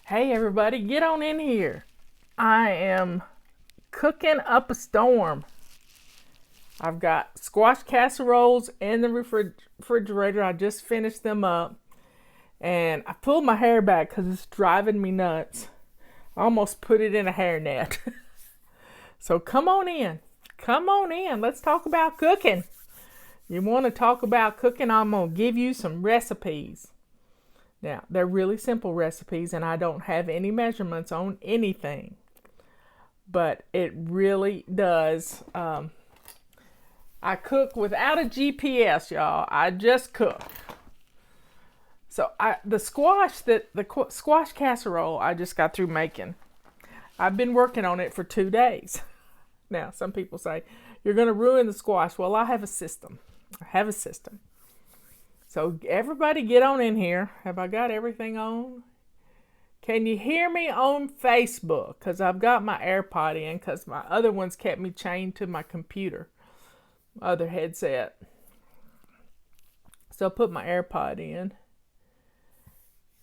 Hey everybody, get on in here. I am cooking up a storm. I've got squash casseroles in the refrigerator. I just finished them up. And I pulled my hair back because it's driving me nuts. I almost put it in a hairnet. So come on in. Come on in. Let's talk about cooking. You want to talk about cooking? I'm going to give you some recipes. Now, they're really simple recipes, and I don't have any measurements on anything. But it really does. I cook without a GPS, y'all. I just cook. So the squash casserole I just got through making. I've been working on it for 2 days. Now, some people say, you're going to ruin the squash. Well, I have a system. So everybody get on in here. Have I got everything on? Can you hear me on Facebook? Because I've got my AirPod in because my other ones kept me chained to my computer. Other headset. So I put my AirPod in.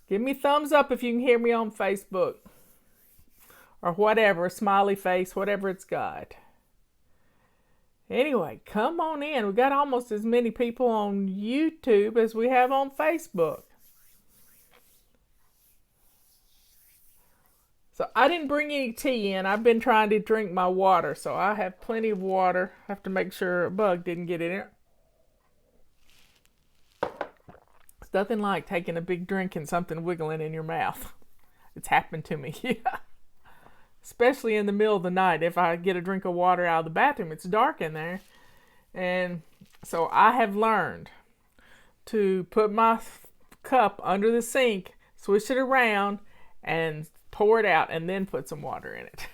Give me a thumbs up if you can hear me on Facebook. Or whatever, smiley face, whatever it's got. Anyway, come on in. We've got almost as many people on YouTube as we have on Facebook. So I didn't bring any tea in. I've been trying to drink my water, so I have plenty of water. I have to make sure a bug didn't get in it. It's nothing like taking a big drink and something wiggling in your mouth. It's happened to me. Yeah. Especially in the middle of the night. If I get a drink of water out of the bathroom, it's dark in there. And so I have learned to put my cup under the sink, swish it around, and pour it out, and then put some water in it.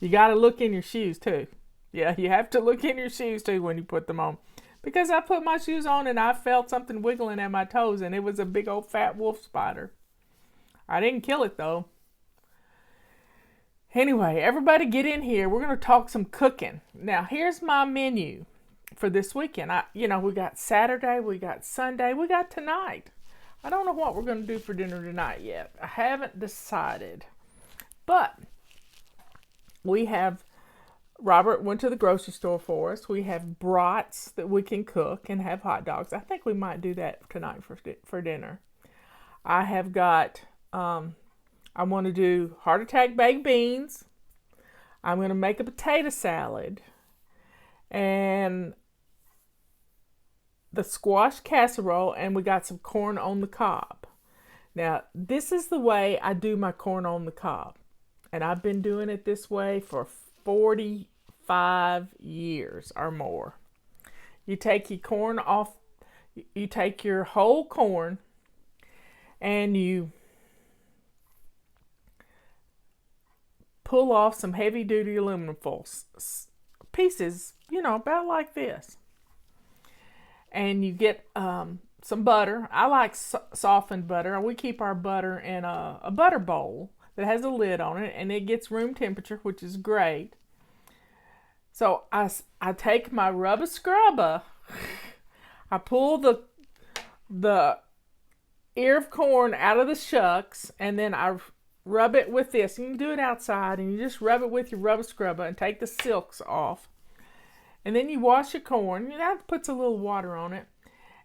You got to look in your shoes too. Yeah, you have to look in your shoes too when you put them on. Because I put my shoes on and I felt something wiggling at my toes, and it was a big old fat wolf spider. I didn't kill it though. Anyway, everybody get in here. We're going to talk some cooking. Now, here's my menu for this weekend. We got Saturday, we got Sunday, we got tonight. I don't know what we're going to do for dinner tonight yet. I haven't decided. But we have, Robert went to the grocery store for us. We have brats that we can cook and have hot dogs. I think we might do that tonight for dinner. I have got... I want to do heart attack baked beans. I'm going to make a potato salad. And the squash casserole. And we got some corn on the cob. Now, this is the way I do my corn on the cob. And I've been doing it this way for 45 years or more. You take your corn off. You take your whole corn. And you pull off some heavy-duty aluminum foil pieces, about like this. And you get some butter. I like softened butter. We keep our butter in a butter bowl that has a lid on it, and it gets room temperature, which is great. So I take my rubber scrubber. I pull the ear of corn out of the shucks, and then I rub it with this. You can do it outside, and you just rub it with your rubber scrubber and take the silks off. And then you wash your corn. That puts a little water on it.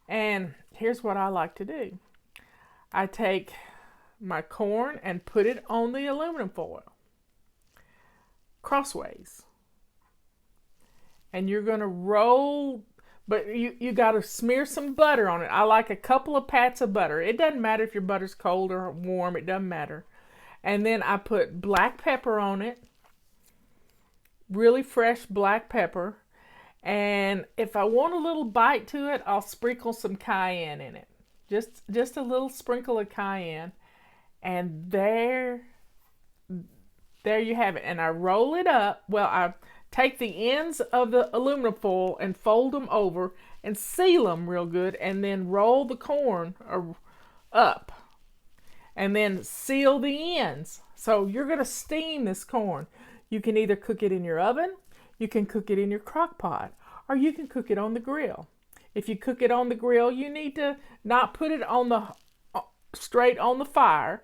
And here's what I like to do. I take my corn and put it on the aluminum foil. Crossways. And you're going to roll, but you got to smear some butter on it. I like a couple of pats of butter. It doesn't matter if your butter's cold or warm. It doesn't matter. And then I put black pepper on it. Really fresh black pepper. And if I want a little bite to it, I'll sprinkle some cayenne in it. Just a little sprinkle of cayenne. And there you have it. And I roll it up. Well, I take the ends of the aluminum foil and fold them over and seal them real good. And then roll the corn up. And then seal the ends. So you're going to steam this corn. You can either cook it in your oven, you can cook it in your crock pot, or you can cook it on the grill. If you cook it on the grill, you need to not put it on straight on the fire.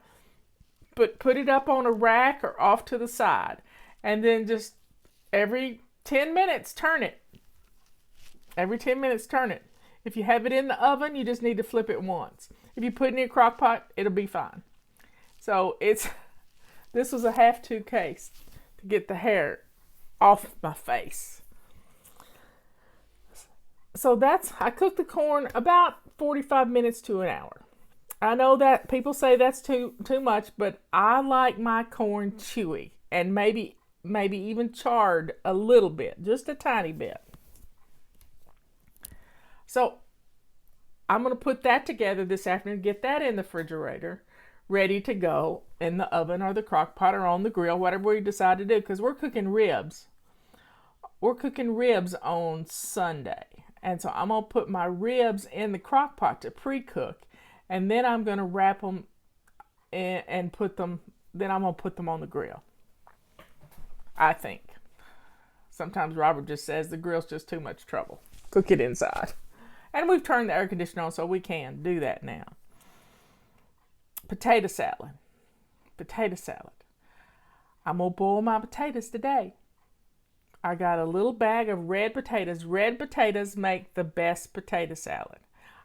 but put it up on a rack or off to the side. And then just every 10 minutes, turn it. Every 10 minutes, turn it. If you have it in the oven, you just need to flip it once. If you put it in your crock pot, it'll be fine. So this was a have-to case to get the hair off my face. So I cooked the corn about 45 minutes to an hour. I know that people say that's too much, but I like my corn chewy and maybe even charred a little bit, just a tiny bit. So I'm going to put that together this afternoon, get that in the refrigerator, ready to go in the oven or the crock pot or on the grill, whatever we decide to do, because we're cooking ribs. We're cooking ribs on Sunday. And so I'm going to put my ribs in the crock pot to pre-cook. And then I'm going to wrap them and put them, then I'm going to put them on the grill. I think. Sometimes Robert just says the grill's just too much trouble. Cook it inside. And we've turned the air conditioner on, so we can do that now. Potato salad. Potato salad. I'm going to boil my potatoes today. I got a little bag of red potatoes. Red potatoes make the best potato salad.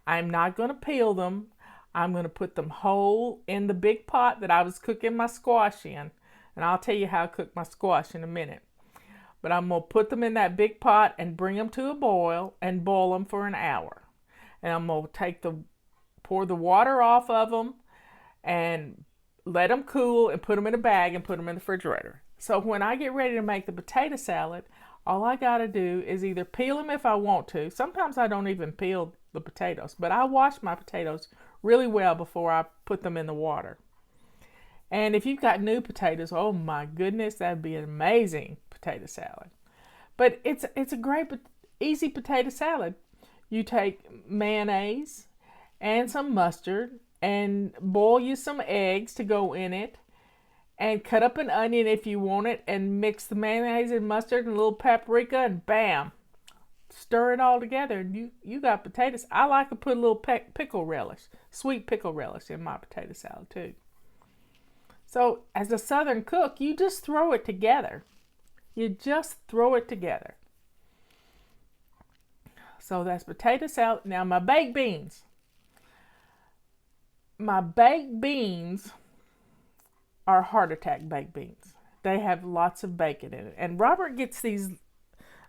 I'm not going to peel them. I'm going to put them whole in the big pot that I was cooking my squash in. And I'll tell you how I cook my squash in a minute. But I'm going to put them in that big pot and bring them to a boil and boil them for an hour. And I'm going to pour the water off of them and let them cool and put them in a bag and put them in the refrigerator. So when I get ready to make the potato salad, all I got to do is either peel them if I want to. Sometimes I don't even peel the potatoes, but I wash my potatoes really well before I put them in the water. And if you've got new potatoes, oh my goodness, that'd be an amazing potato salad. But it's a great, easy potato salad. You take mayonnaise and some mustard and boil you some eggs to go in it. And cut up an onion if you want it, and mix the mayonnaise and mustard and a little paprika, and bam, stir it all together, and you got potatoes. I like to put a little pickle relish, sweet pickle relish in my potato salad too. So as a Southern cook, you just throw it together. You just throw it together. So that's potato salad. Now my baked beans. My baked beans are heart attack baked beans. They have lots of bacon in it. And Robert gets these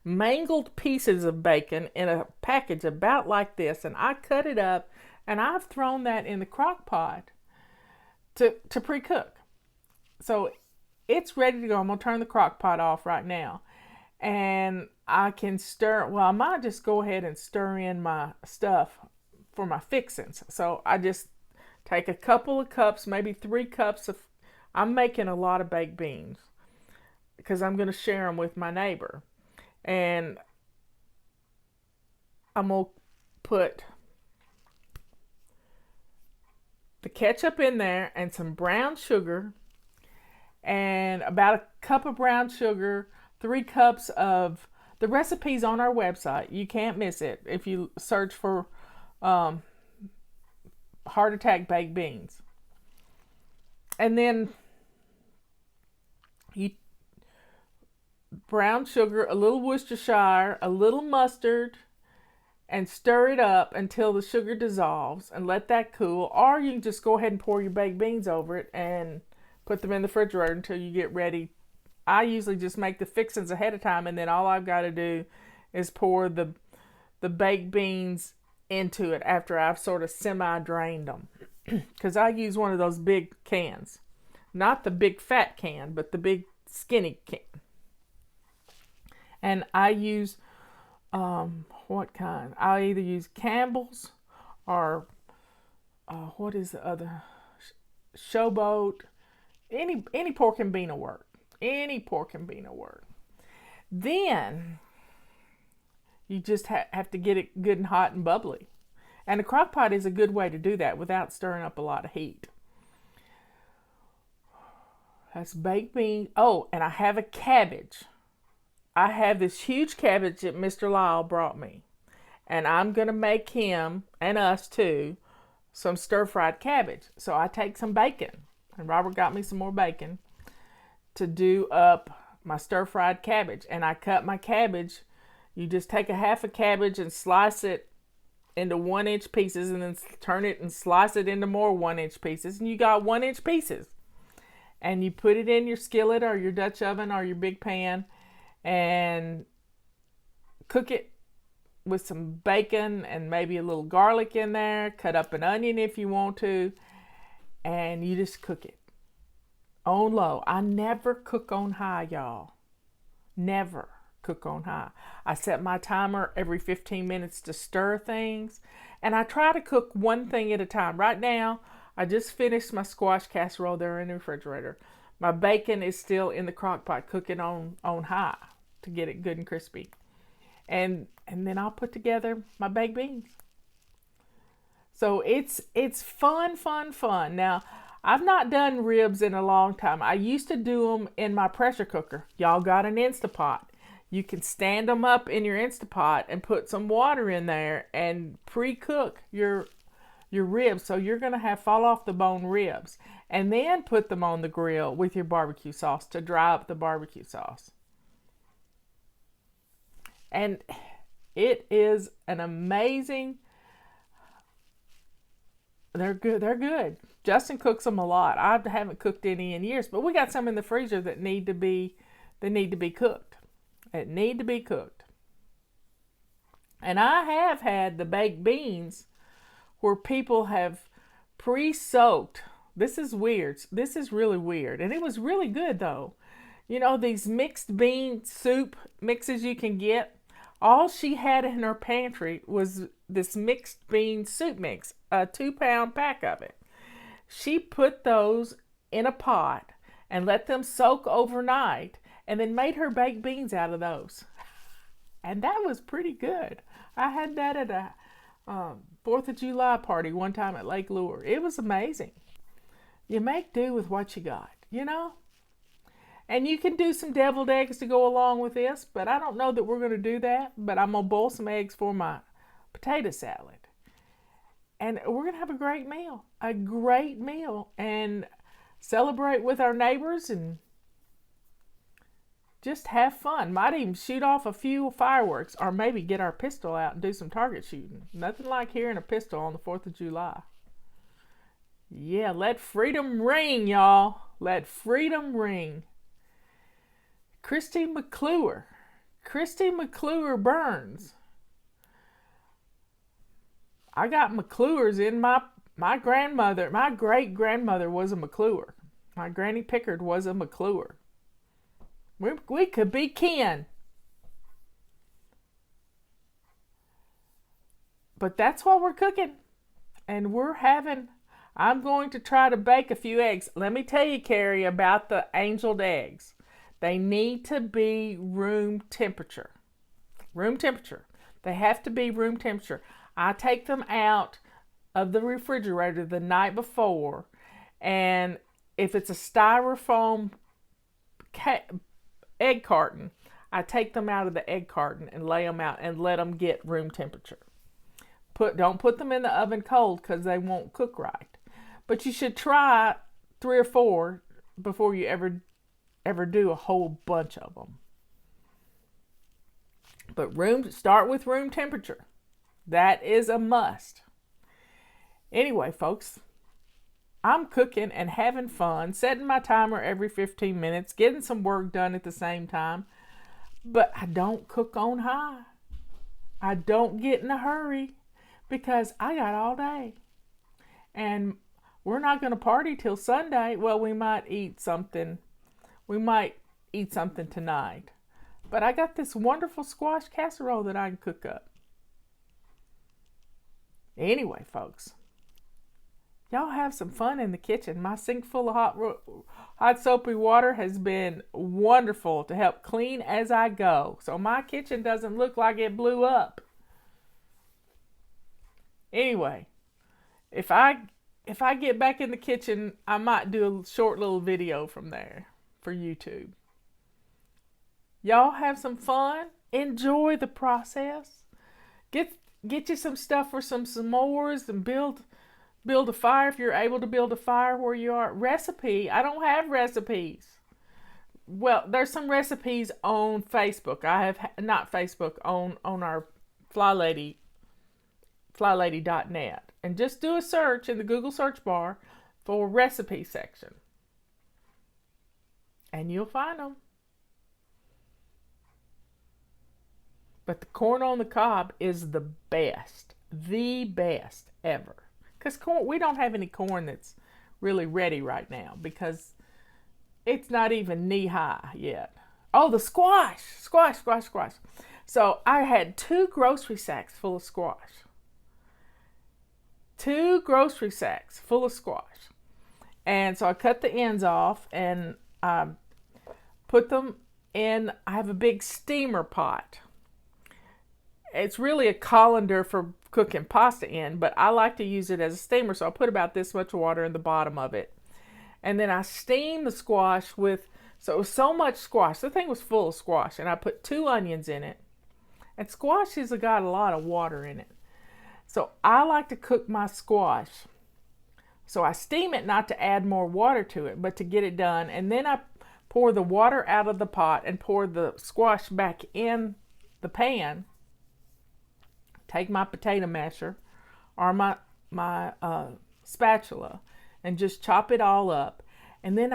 mangled pieces of bacon in a package about like this, and I cut it up, and I've thrown that in the crock pot to pre-cook. So it's ready to go. I'm going to turn the crock pot off right now. And I can stir, well, I might just go ahead and stir in my stuff for my fixings. So I just take a couple of cups, maybe 3 cups of, I'm making a lot of baked beans because I'm going to share them with my neighbor. And I'm going to put the ketchup in there and some brown sugar and about a cup of brown sugar, 3 cups of, the recipe's on our website. You can't miss it if you search for heart attack baked beans. And then brown sugar, a little Worcestershire, a little mustard, and stir it up until the sugar dissolves and let that cool. Or you can just go ahead and pour your baked beans over it and put them in the refrigerator until you get ready. I usually just make the fixings ahead of time, and then all I've got to do is pour the baked beans into it after I've sort of semi-drained them. Because I use one of those big cans. Not the big fat can, but the big skinny can. And I use, what kind? I either use Campbell's or, what is the other? Showboat. Any pork and bean will work. Any pork and bean will work. Then, you just have to get it good and hot and bubbly. And a crock pot is a good way to do that without stirring up a lot of heat. That's baked beans. Oh, and I have a cabbage. I have this huge cabbage that Mr. Lyle brought me. And I'm going to make him, and us too, some stir-fried cabbage. So I take some bacon. and Robert got me some more bacon to do up my stir-fried cabbage. And I cut my cabbage. You just take a half a cabbage and slice it into 1-inch pieces, and then turn it and slice it into more 1-inch pieces, and you got 1-inch pieces. And you put it in your skillet or your Dutch oven or your big pan and cook it with some bacon and maybe a little garlic in there. Cut up an onion if you want to, and you just cook it on low. I never cook on high, y'all. Never cook on high. I set my timer every 15 minutes to stir things, and I try to cook one thing at a time. Right now, I just finished my squash casserole. They're in the refrigerator. My bacon is still in the crock pot cooking on high to get it good and crispy. And then I'll put together my baked beans. So it's fun. Now, I've not done ribs in a long time. I used to do them in my pressure cooker. Y'all got an Instapot. You can stand them up in your Instapot and put some water in there and pre-cook your ribs. So you're going to have fall off the bone ribs. And then put them on the grill with your barbecue sauce to dry up the barbecue sauce. And it is an amazing, they're good. Justin cooks them a lot. I haven't cooked any in years, but we got some in the freezer that need to be cooked. It need to be cooked. And I have had the baked beans where people have pre-soaked. This is weird. This is really weird. And it was really good though. You know, these mixed bean soup mixes you can get. All she had in her pantry was this mixed bean soup mix, a 2-pound pack of it. She put those in a pot and let them soak overnight, and then made her baked beans out of those. And that was pretty good. I had that at a 4th of July party one time at Lake Lure. It was amazing. You make do with what you got, you know? And you can do some deviled eggs to go along with this, but I don't know that we're going to do that. But I'm going to boil some eggs for my potato salad. And we're going to have a great meal, and celebrate with our neighbors and just have fun. Might even shoot off a few fireworks, or maybe get our pistol out and do some target shooting. Nothing like hearing a pistol on the 4th of July. Yeah, let freedom ring, y'all. Let freedom ring. Christy McClure Burns. I got McClures in my grandmother. My great grandmother was a McClure. My Granny Pickard was a McClure. We could be kin. But that's what we're cooking. And I'm going to try to bake a few eggs. Let me tell you, Carrie, about the angeled eggs. They need to be room temperature. Room temperature. They have to be room temperature. I take them out of the refrigerator the night before, and if it's a styrofoam egg carton, I take them out of the egg carton and lay them out and let them get room temperature. Don't put them in the oven cold because they won't cook right. But you should try 3 or 4 before you ever do a whole bunch of them. But start with room temperature. That is a must. Anyway, folks, I'm cooking and having fun, setting my timer every 15 minutes, getting some work done at the same time. But I don't cook on high. I don't get in a hurry because I got all day. And we're not going to party till Sunday. Well, we might eat something. We might eat something tonight. But I got this wonderful squash casserole that I can cook up. Anyway, folks, y'all have some fun in the kitchen. My sink full of hot soapy water has been wonderful to help clean as I go. So my kitchen doesn't look like it blew up. Anyway, if I get back in the kitchen, I might do a short little video from there for YouTube. Y'all have some fun. Enjoy the process. Get you some stuff for some s'mores and build Build a fire if you're able to build a fire where you are. Recipe. I don't have recipes. Well, there's some recipes on Facebook. I have not Facebook on our flylady.net, and just do a search in the Google search bar for recipe section, and you'll find them. But the corn on the cob is the best ever. Because we don't have any corn that's really ready right now because it's not even knee high yet. Oh, the squash. So I had 2 grocery sacks full of squash. 2 grocery sacks full of squash. And so I cut the ends off and put them in. I have a big steamer pot. It's really a colander for cooking pasta in, but I like to use it as a steamer, so I put about this much water in the bottom of it. And then I steam the squash so it was so much squash. The thing was full of squash, and I put 2 onions in it. And squash has got a lot of water in it. So I like to cook my squash. So I steam it not to add more water to it, but to get it done. And then I pour the water out of the pot and pour the squash back in the pan. Take my potato masher or my spatula and just chop it all up. And then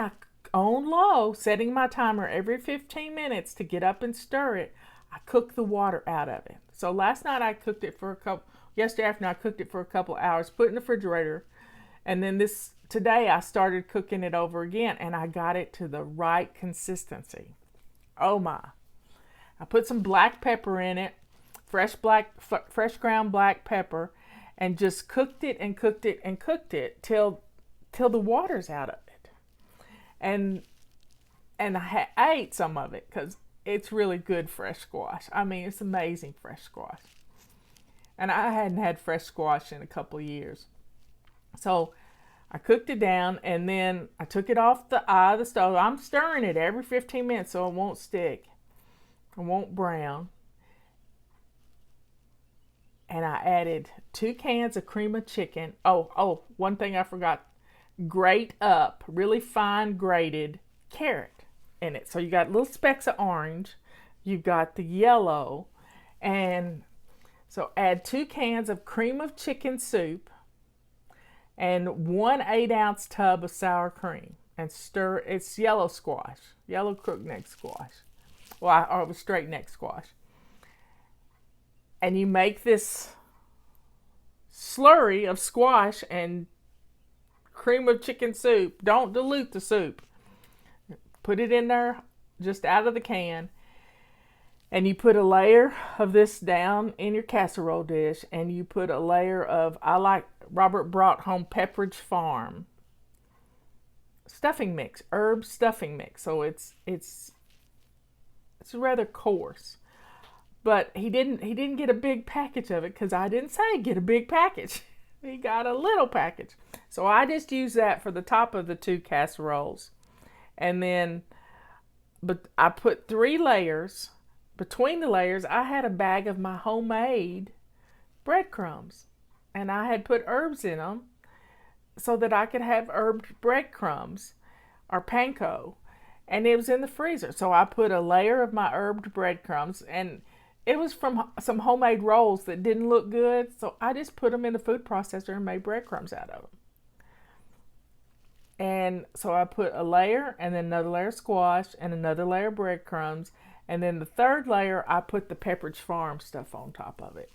on low, setting my timer every 15 minutes to get up and stir it, I cook the water out of it. So last night I cooked it yesterday afternoon I cooked it for a couple hours, put it in the refrigerator. And then today I started cooking it over again, and I got it to the right consistency. Oh my. I put some black pepper in it. Fresh ground black pepper, and just cooked it till the water's out of it. And I ate some of it because it's really good fresh squash. I mean, it's amazing fresh squash. And I hadn't had fresh squash in a couple of years. So I cooked it down, and then I took it off the eye of the stove. I'm stirring it every 15 minutes so it won't stick. It won't brown. And I added 2 cans of cream of chicken. Oh, one thing I forgot. Grate up, really fine grated carrot in it. So you got little specks of orange. You got the yellow. And so add 2 cans of cream of chicken soup and 1 8-ounce tub of sour cream. And stir. It's yellow squash. Yellow crookneck squash. Or it was straight neck squash. And you make this slurry of squash and cream of chicken soup. Don't dilute the soup. Put it in there just out of the can. And you put a layer of this down in your casserole dish. And you put a layer of, I like Robert brought home Pepperidge Farm stuffing mix, herb stuffing mix. So it's rather coarse. But he didn't get a big package of it because I didn't say get a big package. He got a little package. So I just used that for the top of the 2 casseroles. And then, but I put 3 layers. Between the layers, I had a bag of my homemade breadcrumbs. And I had put herbs in them so that I could have herbed breadcrumbs or panko. And it was in the freezer. So I put a layer of my herbed breadcrumbs, and it was from some homemade rolls that didn't look good, so I just put them in the food processor and made breadcrumbs out of them. And so I put a layer, and then another layer of squash, and another layer of breadcrumbs, and then the 3rd layer, I put the Pepperidge Farm stuff on top of it.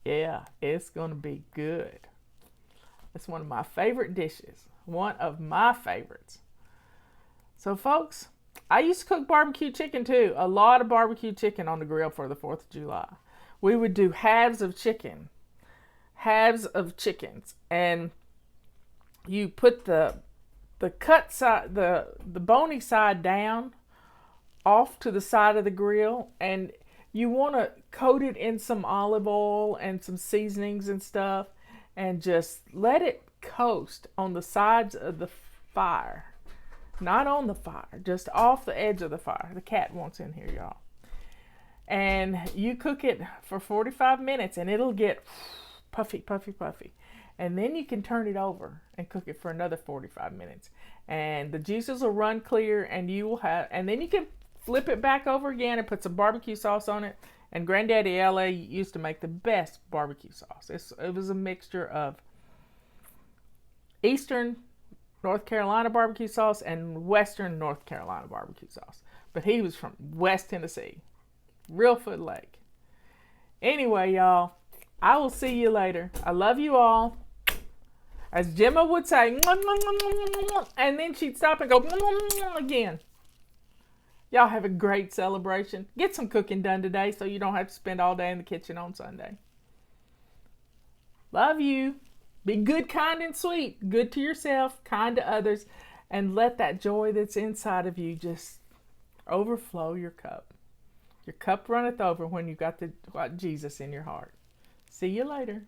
Yeah, it's going to be good. It's one of my favorite dishes. One of my favorites. So, folks, I used to cook barbecue chicken too. A lot of barbecue chicken on the grill for the 4th of July. We would do halves of chickens. And you put the cut side, the bony side down off to the side of the grill, and you want to coat it in some olive oil and some seasonings and stuff, and just let it coast on the sides of the fire. Not on the fire, just off the edge of the fire. The cat wants in here, y'all. And you cook it for 45 minutes, and it'll get puffy. And then you can turn it over and cook it for another 45 minutes. And the juices will run clear, and you will have, and then you can flip it back over again and put some barbecue sauce on it. And Granddaddy LA used to make the best barbecue sauce. It was a mixture of Eastern North Carolina barbecue sauce and Western North Carolina barbecue sauce. But he was from West Tennessee. Reelfoot Lake. Anyway, y'all, I will see you later. I love you all. As Gemma would say, and then she'd stop and go again. Y'all have a great celebration. Get some cooking done today so you don't have to spend all day in the kitchen on Sunday. Love you. Be good, kind, and sweet. Good to yourself, kind to others, and let that joy that's inside of you just overflow your cup. Your cup runneth over when you've got Jesus in your heart. See you later.